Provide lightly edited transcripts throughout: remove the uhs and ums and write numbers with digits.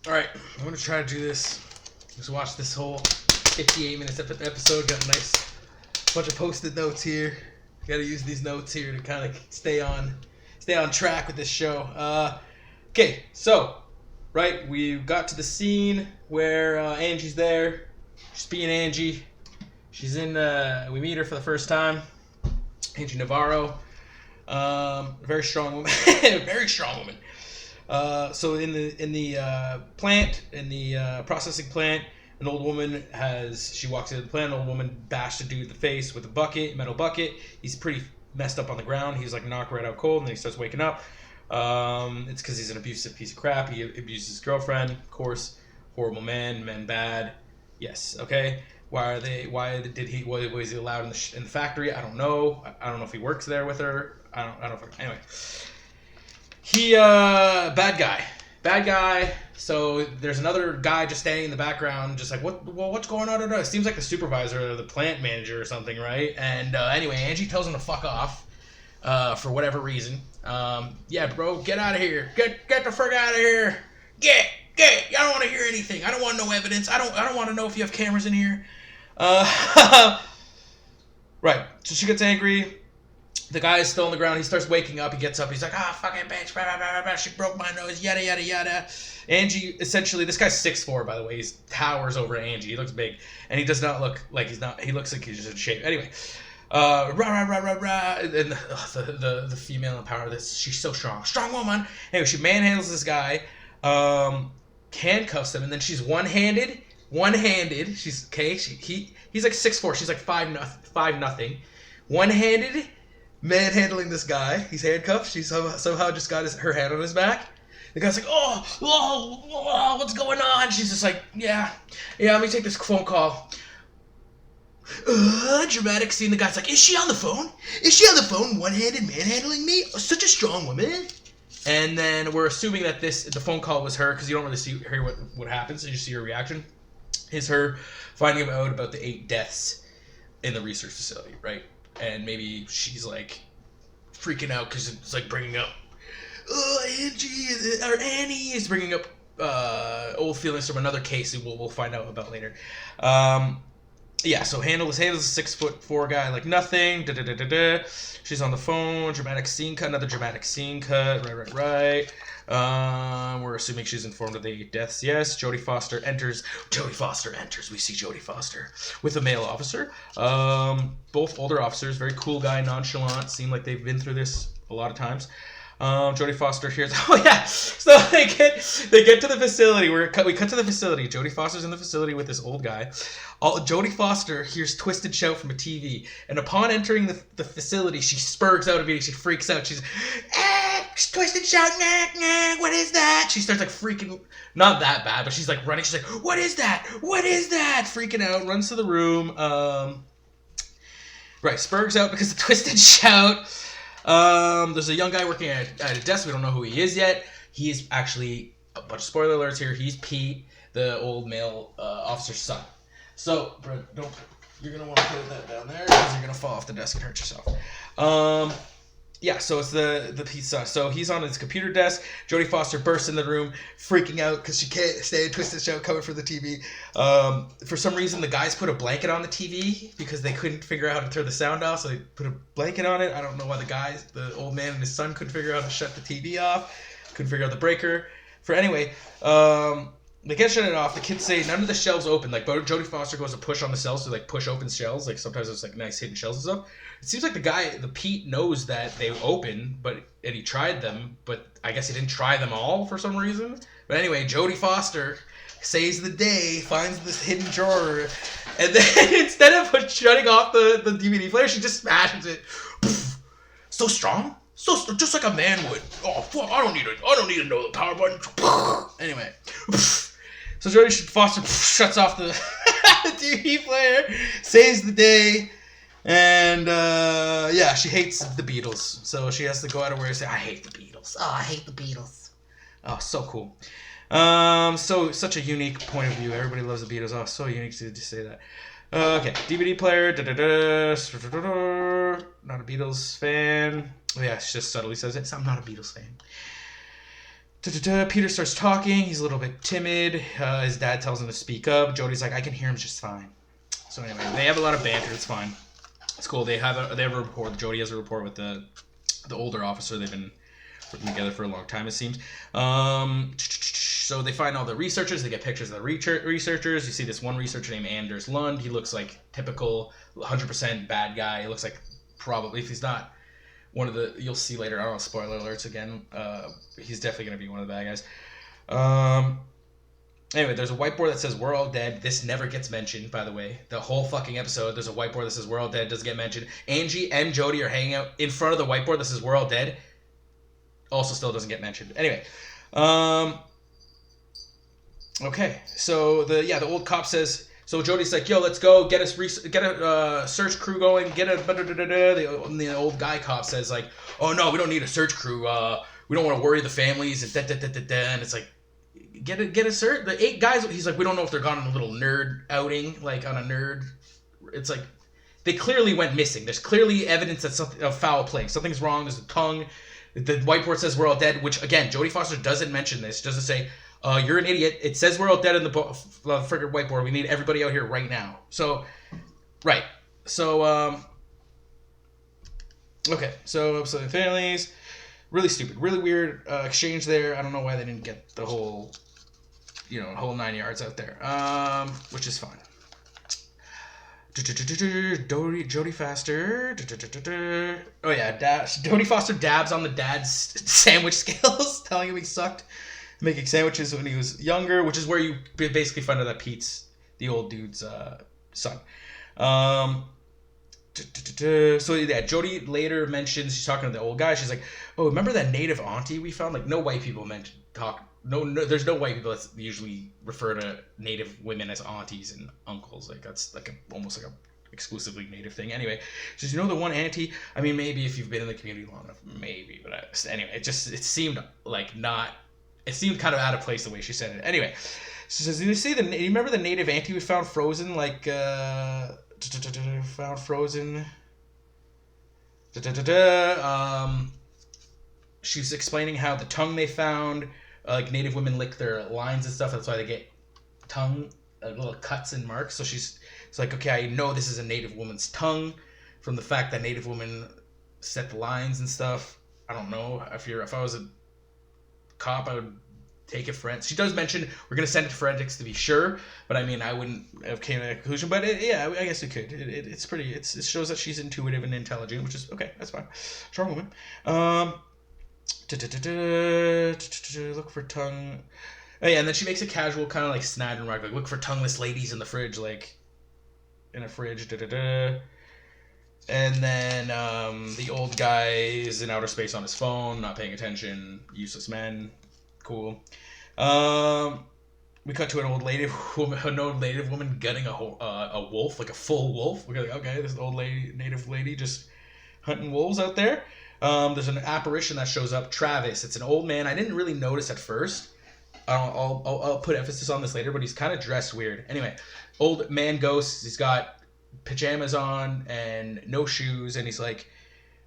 Alright, I'm going to try to do this. Just watch this whole 58 minutes episode. Got a nice bunch of post-it notes here. Got to use these notes here to kind of stay on track with this show. Okay, so, right, we got to the scene where Angie's there. She's being Angie. She's in, we meet her for the first time. Angie Navarro. Very strong woman. Very strong woman. So in the plant, in the processing plant, an old woman she walks into the plant, an old woman bashed a dude in the face with a metal bucket. He's pretty messed up on the ground. He's like knocked right out cold, and then he starts waking up. It's because he's an abusive piece of crap. He abuses his girlfriend, of course. Horrible men bad. Yes, okay. Was he allowed in the factory? I don't know. I don't know if he works there with her. I don't know. Anyway. He, bad guy. So there's another guy just standing in the background, just like, what's going on? It seems like the supervisor or the plant manager or something, right? And anyway, Angie tells him to fuck off, for whatever reason. Yeah, bro, get out of here. Get the frick out of here. Get. I don't want to hear anything. I don't want no evidence. I don't want to know if you have cameras in here. Right. So she gets angry. The guy is still on the ground. He starts waking up. He gets up. He's like, fucking bitch. Blah, blah, blah, blah. She broke my nose. Yada, yada, yada. Angie, essentially, this guy's 6'4", by the way. He towers over Angie. He looks big. And he does not look like he's not. He looks like he's just in shape. Anyway. Rah, rah, rah, rah, rah. And the female in power, she's so strong. Strong woman. Anyway, she manhandles this guy. Handcuffs him. And then she's one-handed. She's, okay. He's like 6'4". She's like 5'0". One-handed. Manhandling this guy. He's handcuffed. She somehow just got her hand on his back. The guy's like, oh, what's going on? She's just like, yeah, let me take this phone call. Dramatic scene. The guy's like, is she on the phone? One-handed manhandling me? Oh, such a strong woman. And then we're assuming that the phone call was her, because you don't really hear what happens. You just see her reaction. Is her finding out about the 8 deaths in the research facility, right? And maybe she's like freaking out because it's like bringing up, Annie is bringing up old feelings from another case that we'll find out about later. Yeah, so Handle's a 6'4" guy, like nothing. She's on the phone. Another dramatic scene cut. Right. We're assuming she's informed of the 8 deaths. Yes. Jodie Foster enters. We see Jodie Foster with a male officer. Both older officers. Very cool guy, nonchalant. Seem like they've been through this a lot of times. Jodie Foster hears. Oh yeah. So they get to the facility. We cut to the facility. Jodie Foster's in the facility with this old guy. Jodie Foster hears Twisted shout from a TV, and upon entering the facility, she spurts out immediately. She freaks out. She's, Twisted shout, what is that? She starts like freaking, not that bad, but she's like running. She's like, what is that? Freaking out, runs to the room. Right, spurts out because of Twisted shout. There's a young guy working at a desk. We don't know who he is yet. He is actually, a bunch of spoiler alerts here, he's Pete, the old male officer's son. So, bro, you're going to want to put that down there because you're going to fall off the desk and hurt yourself. Yeah, so it's the Pete's son. So he's on his computer desk. Jodie Foster bursts in the room, freaking out because she can't stay in Twisted shout coming from the TV. For some reason, the guys put a blanket on the TV because they couldn't figure out how to turn the sound off, so they put a blanket on it. I don't know why the old man and his son couldn't figure out how to shut the TV off, couldn't figure out the breaker. Anyway, they can't shut it off. The kids say none of the shelves open. Like, Jodie Foster goes to push on the shelves to like push open shelves. Like sometimes there's like nice hidden shelves and stuff. It seems like the Pete knows that they open, and he tried them, but I guess he didn't try them all for some reason. But anyway, Jodie Foster saves the day, finds this hidden drawer, and then instead of shutting off the DVD player, she just smashes it. So strong, just like a man would. Oh, fuck, I don't need to know the power button. Anyway. So Jodie Foster shuts off the DVD player, saves the day, and yeah, she hates the Beatles. So she has to go out of her way and say, I hate the Beatles. Oh, I hate the Beatles. Oh, so cool. So such a unique point of view. Everybody loves the Beatles. Oh, so unique to say that. Okay, DVD player. Not a Beatles fan. Oh, yeah, she just subtly says it. I'm not a Beatles fan. Peter starts talking. He's a little bit timid. His dad tells him to speak up. Jody's like, I can hear him just fine. So anyway, they have a lot of banter. It's fine. It's cool. They have a report. Jody has a report with the older officer. They've been working together for a long time, it seems. So they find all the researchers. They get pictures of the researchers. You see this one researcher named Anders Lund. He looks like typical 100% bad guy. He looks like probably, if he's not one of the, you'll see later, I don't know, spoiler alerts again, he's definitely going to be one of the bad guys. Anyway, there's a whiteboard that says we're all dead. This never gets mentioned, by the way. The whole fucking episode, there's a whiteboard that says we're all dead. Doesn't get mentioned. Angie and Jody are hanging out in front of the whiteboard that says we're all dead. Also still doesn't get mentioned. Anyway. Okay. So the old cop says, so Jody's like, yo, let's go get a search crew going. The old guy cop says like, oh no, we don't need a search crew. We don't want to worry the families. And it's like, get a search. The 8 guys. He's like, we don't know if they're gone on a little nerd outing, like on a nerd. It's like they clearly went missing. There's clearly evidence that something of foul play. Something's wrong. There's a tongue. The whiteboard says we're all dead. Which again, Jodie Foster doesn't mention this. Doesn't say. You're an idiot. It says we're all dead in the friggin' whiteboard. We need everybody out here right now. So, right. So, okay. So, upsetting families. Really stupid. Really weird exchange there. I don't know why they didn't get the whole, whole 9 yards out there. Which is fine. Jodie Foster. Oh, yeah. Jodie Foster dabs on the dad's sandwich scales, telling him he sucked making sandwiches when he was younger, which is where you basically find out that Pete's the old dude's son. So yeah, Jody later mentions, she's talking to the old guy. She's like, "Oh, remember that native auntie we found?" Like, no white people No, there's no white people that usually refer to native women as aunties and uncles. Like that's like almost like a exclusively native thing. Anyway, she says, "You know the one auntie? I mean, maybe if you've been in the community long enough, maybe." But anyway, it seemed like not. It seemed kind of out of place the way she said it. Anyway, she says, "You remember the native auntie we found frozen? Like, found frozen." She's explaining how the tongue they found, like native women lick their lines and stuff. That's why they get tongue, little cuts and marks. So it's like, okay, I know this is a native woman's tongue from the fact that native women set the lines and stuff. I don't know if I was a cop, I would take it forensics. She does mention we're going to send it to forensics to be sure, but I mean, I wouldn't have came to that conclusion. But I guess it could. It's pretty. It shows that she's intuitive and intelligent, which is okay. That's fine. Strong woman. Look for tongue. Oh yeah, and then she makes a casual kind of like snide remark, like look for tongueless ladies in the fridge, like in a fridge. And then the old guy is in outer space on his phone, not paying attention. Useless men. Cool. We cut to an old native woman gutting a wolf, like a full wolf. We're like, okay, this old native lady just hunting wolves out there. There's an apparition that shows up, Travis. It's an old man. I didn't really notice at first. I'll put emphasis on this later, but he's kind of dressed weird. Anyway, old man ghost. He's got pajamas on and no shoes, and he's like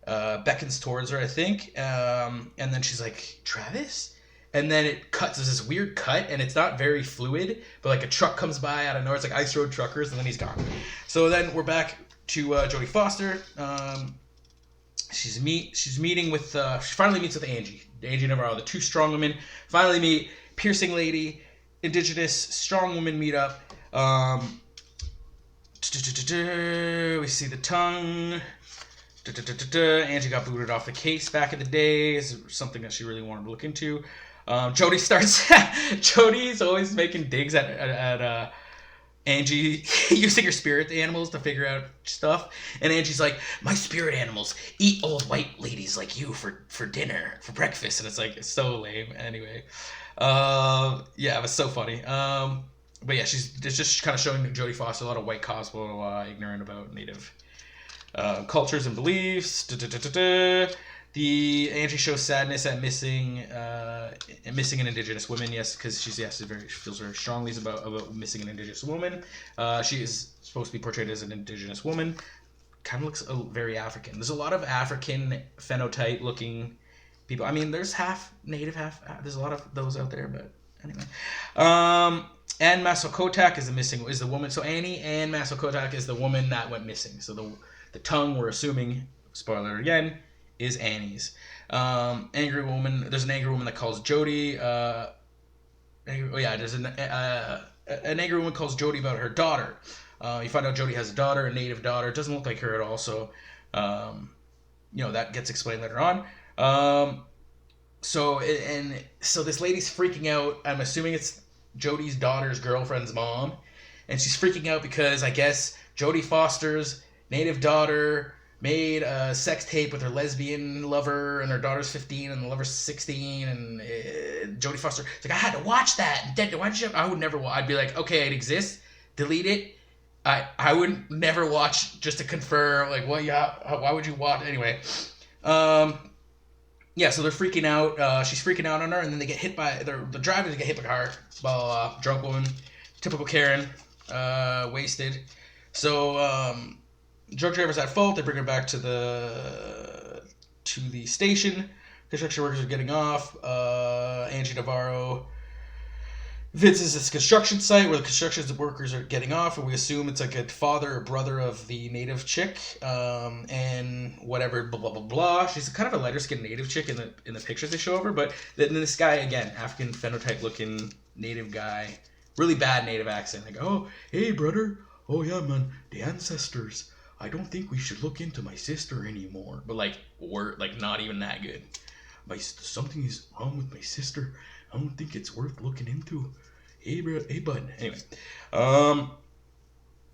beckons towards her, I think. And then she's like, Travis? And then it cuts. There's this weird cut, and it's not very fluid, but like a truck comes by out of nowhere. It's like Ice Road Truckers, and then he's gone. So then we're back to Jodie Foster. She finally meets with Angie Navarro, the two strong women. Finally meet. Piercing lady, indigenous, strong woman meet up. We see the tongue. Angie got booted off the case back in the day. It's something that she really wanted to look into. Jody's always making digs at Angie using her spirit animals to figure out stuff. And Angie's like, my spirit animals eat old white ladies like you for dinner, for breakfast. And it's like, it's so lame. Anyway. It was so funny. But yeah, it's just kind of showing Jodie Foster a lot of white cops, ignorant about native cultures and beliefs. The Angie shows sadness at missing an indigenous woman. Yes, because she feels very strongly about missing an indigenous woman. She is supposed to be portrayed as an indigenous woman. Kind of looks very African. There's a lot of African phenotype looking people. I mean, there's half native, there's a lot of those out there, but anyway. Anne Masokotak is the woman. So Anne Masokotak is the woman that went missing. So the tongue, we're assuming, spoiler again, is Annie's. Angry woman. There's an angry woman that calls Jody. There's an angry woman calls Jody about her daughter. You find out Jody has a daughter, a native daughter. It doesn't look like her at all. So, that gets explained later on. So this lady's freaking out. I'm assuming it's Jody's daughter's girlfriend's mom, and she's freaking out because I guess Jodie Foster's native daughter made a sex tape with her lesbian lover, and her daughter's 15 and the lover's 16, and Jodie Foster, it's like, I had to watch that. Why did you? I would never. I'd be like, okay, it exists. Delete it. I would never watch just to confirm. Like, well, yeah. Why would you watch anyway? Yeah, so they're freaking out. She's freaking out on her, and then they get hit by the drivers get hit by a car. Blah, blah, blah. Drunk woman, typical Karen, wasted. So drunk driver's at fault. They bring her back to the station. Construction workers are getting off. Angie Navarro visits this construction site where the construction workers are getting off, and we assume it's like a father or brother of the native chick, and whatever, blah, blah, blah, blah. She's kind of a lighter-skinned native chick in the pictures they show of her, but then this guy, again, African phenotype-looking native guy, really bad native accent, like, oh, hey, brother, oh, yeah, man, the ancestors, I don't think we should look into my sister anymore, but, like, we're, like, not even that good. Something is wrong with my sister. I don't think it's worth looking into. Hey, bud. Anyway,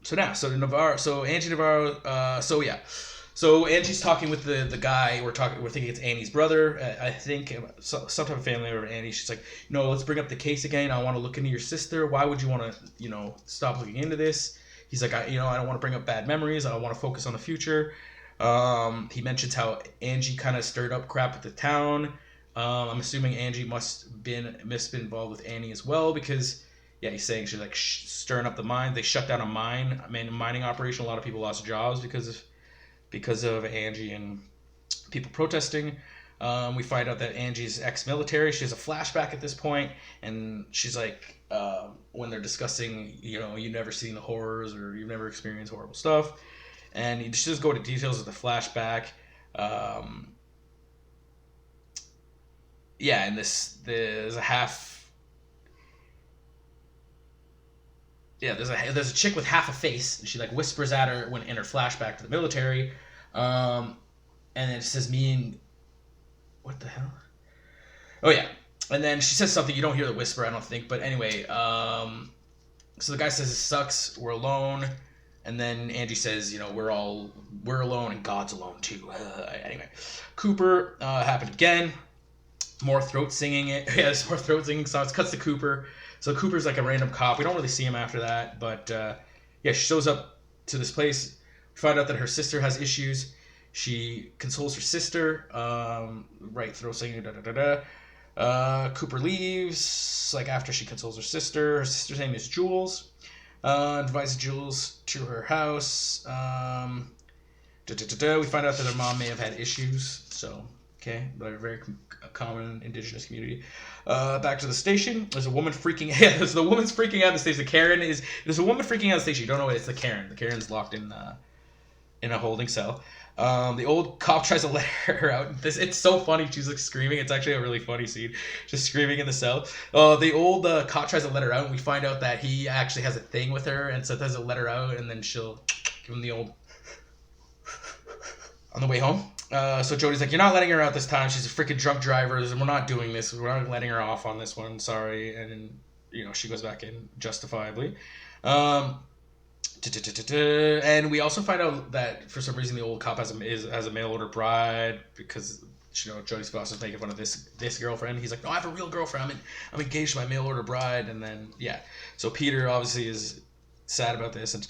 so Angie Navarro. So Angie's talking with the guy. We're thinking it's Annie's brother. I think some type of family member of Annie. She's like, no, let's bring up the case again. I want to look into your sister. Why would you want to, stop looking into this? He's like, I don't want to bring up bad memories. I want to focus on the future. He mentions how Angie kind of stirred up crap with the town. I'm assuming Angie must have been involved with Annie as well, because he's saying she's like stirring up the mine. They shut down a mining operation. A lot of people lost jobs because of Angie and people protesting. We find out that Angie's ex-military. She has a flashback at this point, and she's like, when they're discussing, you've never seen the horrors or you've never experienced horrible stuff, and she does go into details of the flashback. And there's a half. Yeah, there's a chick with half a face, and she like whispers at her when in her flashback to the military, and then it says what the hell? Oh yeah, and then she says something, you don't hear the whisper, I don't think, but anyway, so the guy says it sucks, we're alone, and then Angie says, we're alone and God's alone too. Anyway, Cooper happened again. More throat singing. There's more throat singing songs. Cuts to Cooper. So Cooper's like a random cop. We don't really see him after that, but she shows up to this place. We find out that her sister has issues. She consoles her sister. Throat singing. Cooper leaves like after she consoles her sister. Her sister's name is Jules. Invites Jules to her house. We find out that her mom may have had issues. So. Okay, but a very common indigenous community. Back to the station. There's a woman freaking out. Yeah, the woman's freaking out. The station. There's a woman freaking out. The station. You don't know what it's the Karen. The Karen's locked in a holding cell. The old cop tries to let her out. It's so funny. She's like screaming. It's actually a really funny scene. Just screaming in the cell. The old cop tries to let her out, and we find out that he actually has a thing with her, and so does let her out, and then she'll give him the old on the way home. So Jody's like, you're not letting her out this time. She's a freaking drunk driver, and we're not doing this. We're not letting her off on this one. Sorry. And then, she goes back in justifiably. And we also find out that for some reason the old cop has a mail order bride because, Jody's boss is making fun of this girlfriend. He's like, no, I have a real girlfriend. I'm engaged to my mail order bride. And then, so Peter obviously is sad about this. And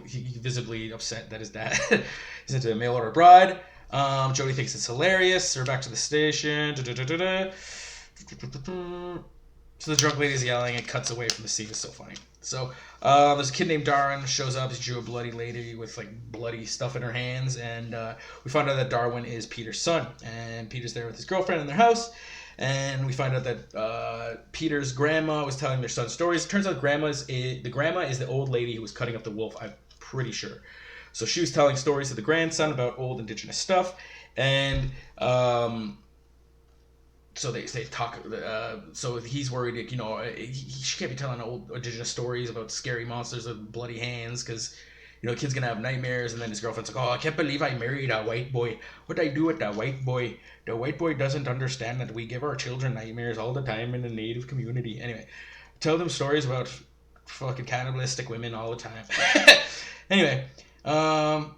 he visibly upset that his dad is into a mail order bride. Jody thinks it's hilarious. We're back to the station. So the drunk lady's yelling and cuts away from the scene. It's so funny. So there's a kid named Darwin shows up. He drew a bloody lady with like bloody stuff in her hands, and we find out that Darwin is Peter's son, and Peter's there with his girlfriend in their house, and we find out that Peter's grandma was telling their son stories. It turns out the grandma is the old lady who was cutting up the wolf. I'm pretty sure. So she was telling stories to the grandson about old indigenous stuff, and so they talk. So he's worried, like, she can't be telling old indigenous stories about scary monsters with bloody hands, because the kid's gonna have nightmares. And then his girlfriend's like, "Oh, I can't believe I married a white boy. What'd I do with that white boy? The white boy doesn't understand that we give our children nightmares all the time in the native community." Anyway, tell them stories about fucking cannibalistic women all the time. Anyway, so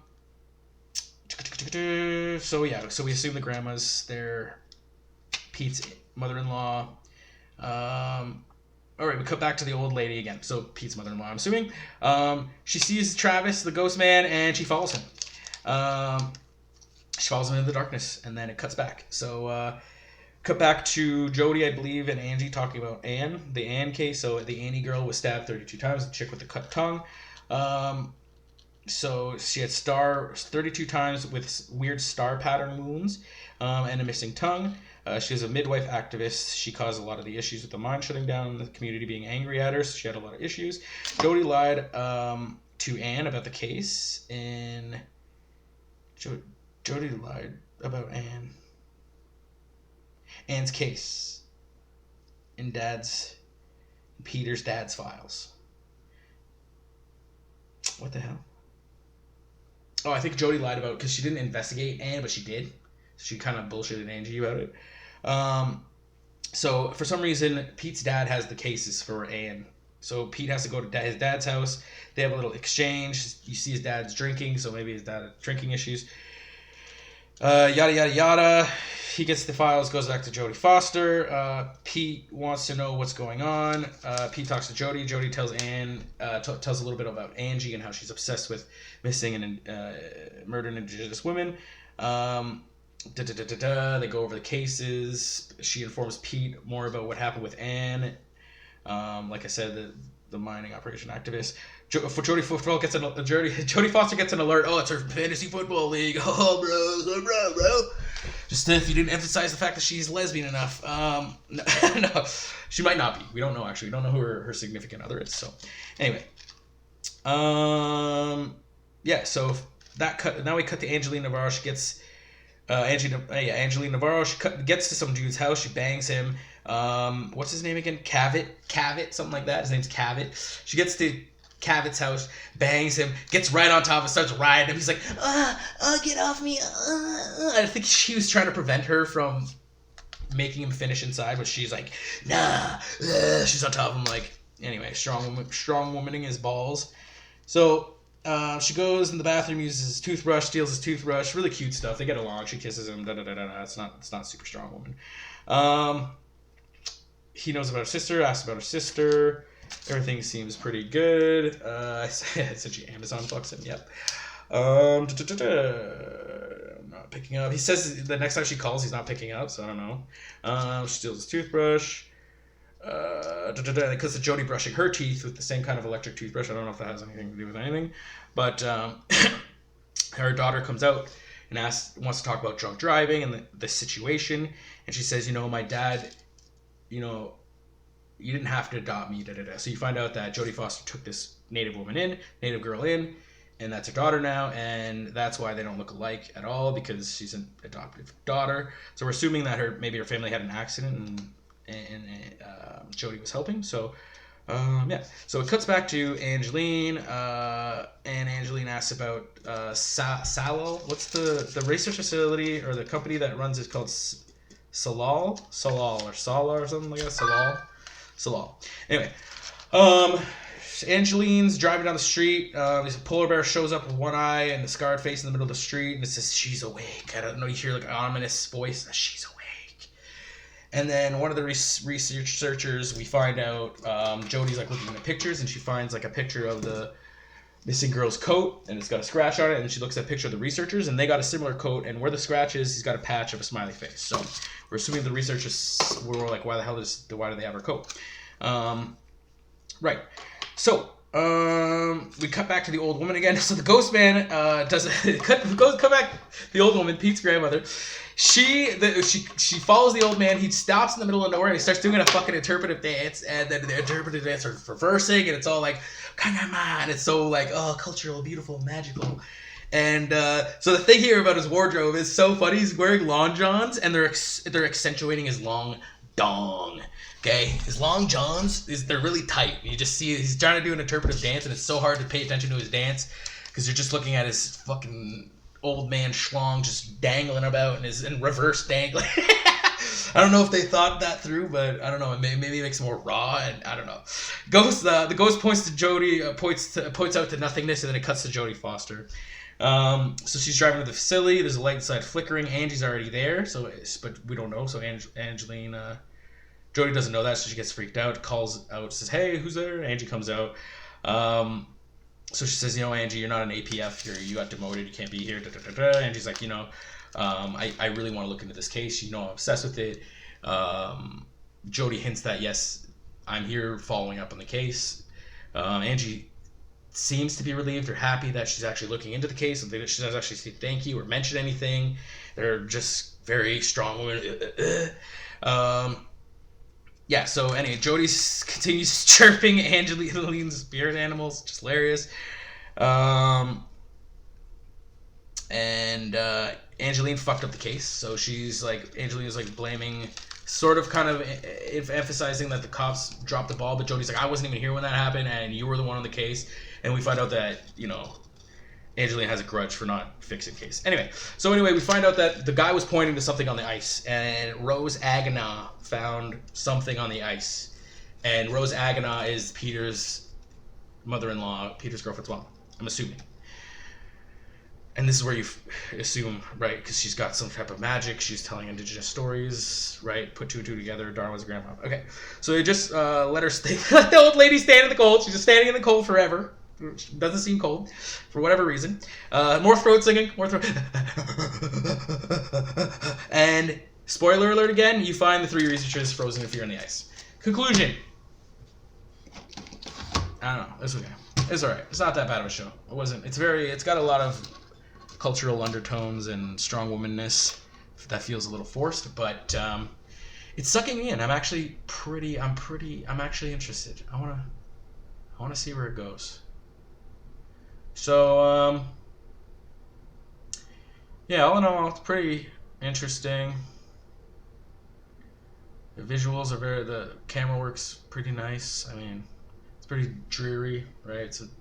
we assume the grandma's there. Pete's mother-in-law. All right, we cut back to the old lady again. So Pete's mother-in-law, I'm assuming. She sees Travis, the ghost man, and she follows him. She follows him into the darkness, and then it cuts back. So cut back to Jody, I believe, and Angie talking about Anne, the Anne case. So the Annie girl was stabbed 32 times, the chick with the cut tongue. So she had 32 times with weird star pattern wounds and a missing tongue. She was a midwife activist. She caused a lot of the issues with the mine shutting down and the community being angry at her, so she had a lot of issues. Jody lied to Anne about the case, and Jody lied about Anne's case in Peter's dad's files. What the hell? Oh, I think Jody lied about, because she didn't investigate Anne, but she did. She kind of bullshitted Angie about it. So for some reason, Pete's dad has the cases for Anne. So Pete has to go to his dad's house. They have a little exchange. You see his dad's drinking, so maybe his dad has drinking issues. Yada, yada, yada. He gets the files, goes back to Jodie Foster. Pete wants to know what's going on. Pete talks to Jodie. Jodie tells Anne, tells a little bit about Angie and how she's obsessed with missing and murdered indigenous women. They go over the cases. She informs Pete more about what happened with Anne. Like I said, the mining operation activist. Jodie Foster gets an alert. Oh, it's her fantasy football league. Oh, bro. Just if you didn't emphasize the fact that she's lesbian enough. No, she might not be. We don't know, actually. We don't know who her significant other is. So, anyway. So that cut. Now we cut to Angelina Navarro. She gets... Angelina Navarro. She gets to some dude's house. She bangs him. What's his name again? Cavett, something like that. His name's Cavett. She gets to Cavett's house, bangs him, gets right on top and starts riding him. He's like, get off me. I think she was trying to prevent her from making him finish inside, but she's like, nah. She's on top of him, like, anyway, strong womaning his balls. So she goes in the bathroom, uses his toothbrush, steals his toothbrush. Really cute stuff. They get along. She kisses him. It's not super strong woman. He knows about her sister. Asks about her sister. Everything seems pretty good. I said you Amazon fucks him. Yep. I'm not picking up. He says the next time she calls, he's not picking up. So I don't know. She steals his toothbrush. Because of Jodie brushing her teeth with the same kind of electric toothbrush. I don't know if that has anything to do with anything, but her daughter comes out and wants to talk about drunk driving and the situation, and she says, my dad, you didn't have to adopt me, So you find out that Jodie Foster took this native girl in, and that's her daughter now, and that's why they don't look alike at all, because she's an adoptive daughter. So we're assuming that maybe her family had an accident and Jodie was helping. So so it cuts back to Angeline, and Angeline asks about Salal. What's the research facility or the company that runs it called? Salal or Sala or something like that. Salal. Anyway, Angeline's driving down the street. This polar bear shows up with one eye and the scarred face in the middle of the street, and it says, "She's awake." I don't know. You hear like an ominous voice. "She's awake." And then one of the researchers, we find out, Jodie's like looking at pictures, and she finds like a picture of the missing girl's coat, and it's got a scratch on it. And then she looks at a picture of the researchers, and they got a similar coat, and where the scratch is, he's got a patch of a smiley face. So we're assuming the researchers were like, why do they have her coat? Right. So, we cut back to the old woman again. So the ghost man does come back. The old woman, Pete's grandmother. She follows the old man. He stops in the middle of nowhere and he starts doing a fucking interpretive dance. And then the interpretive dance are reversing, and it's all like, and it's so like, oh, cultural, beautiful, magical. And so the thing here about his wardrobe is so funny. He's wearing long johns, and they're accentuating his long dong. Okay, his long johns they're really tight. You just see he's trying to do an interpretive dance, and it's so hard to pay attention to his dance because you're just looking at his fucking old man schlong just dangling about and reverse dangling. I don't know if they thought that through, but I don't know. Maybe it makes it more raw, and I don't know. The ghost points to Jody, points out to nothingness, and then it cuts to Jodie Foster. So she's driving to the facility. There's a light inside flickering. Angie's already there, but we don't know. So Angeline, Jodie doesn't know that, so she gets freaked out. Calls out, says, "Hey, who's there?" Angie comes out. So she says, Angie, you're not an APF. You got demoted. You can't be here. Angie's like, I really want to look into this case. I'm obsessed with it. Jodie hints that, yes, I'm here following up on the case. Angie seems to be relieved or happy that she's actually looking into the case. She doesn't actually say thank you or mention anything. They're just very strong women. Yeah, so anyway, Jodie continues chirping Angeline's spirit animals, just hilarious. And Angeline fucked up the case, so Angeline is blaming, sort of kind of emphasizing that the cops dropped the ball, but Jodie's like, I wasn't even here when that happened, and you were the one on the case, and we find out that, Angeline has a grudge for not fixing the case. Anyway, we find out that the guy was pointing to something on the ice, and Rose Agana found something on the ice. And Rose Agana is Peter's mother-in-law, Peter's girlfriend's mom, I'm assuming. And this is where you assume, right, because she's got some type of magic, she's telling indigenous stories, right, put two and two together, Darwin's grandma. Okay, so they just let her stay, let the old lady stand in the cold. She's just standing in the cold forever. Doesn't seem cold, for whatever reason. More throat singing, and spoiler alert again, you find the three researchers frozen in fear on the ice. Conclusion. I don't know, it's okay. It's alright. It's not that bad of a show. It's got a lot of cultural undertones and strong womanness that feels a little forced, but it's sucking me in. I'm actually interested. I wanna see where it goes. So, yeah, all in all, it's pretty interesting. The visuals are the camera work's pretty nice. I mean, it's pretty dreary, right? It's an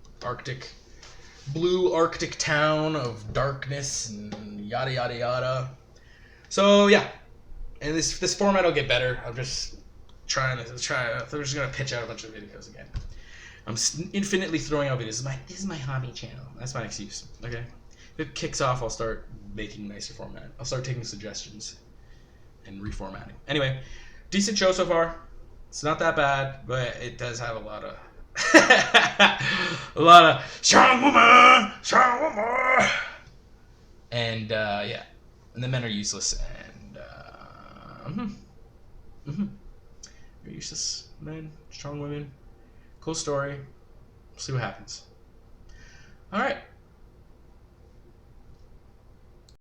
blue Arctic town of darkness and yada, yada, yada. So, yeah. And this format will get better. I'm just trying to they're just going to pitch out a bunch of videos again. I'm infinitely throwing out videos. This is my hobby channel. That's my excuse. Okay? If it kicks off, I'll start making nicer format. I'll start taking suggestions and reformatting. Anyway, decent show so far. It's not that bad, but it does have a lot of strong woman, and yeah, and the men are useless and they're useless men, strong women. Cool story. We'll see what happens. All right.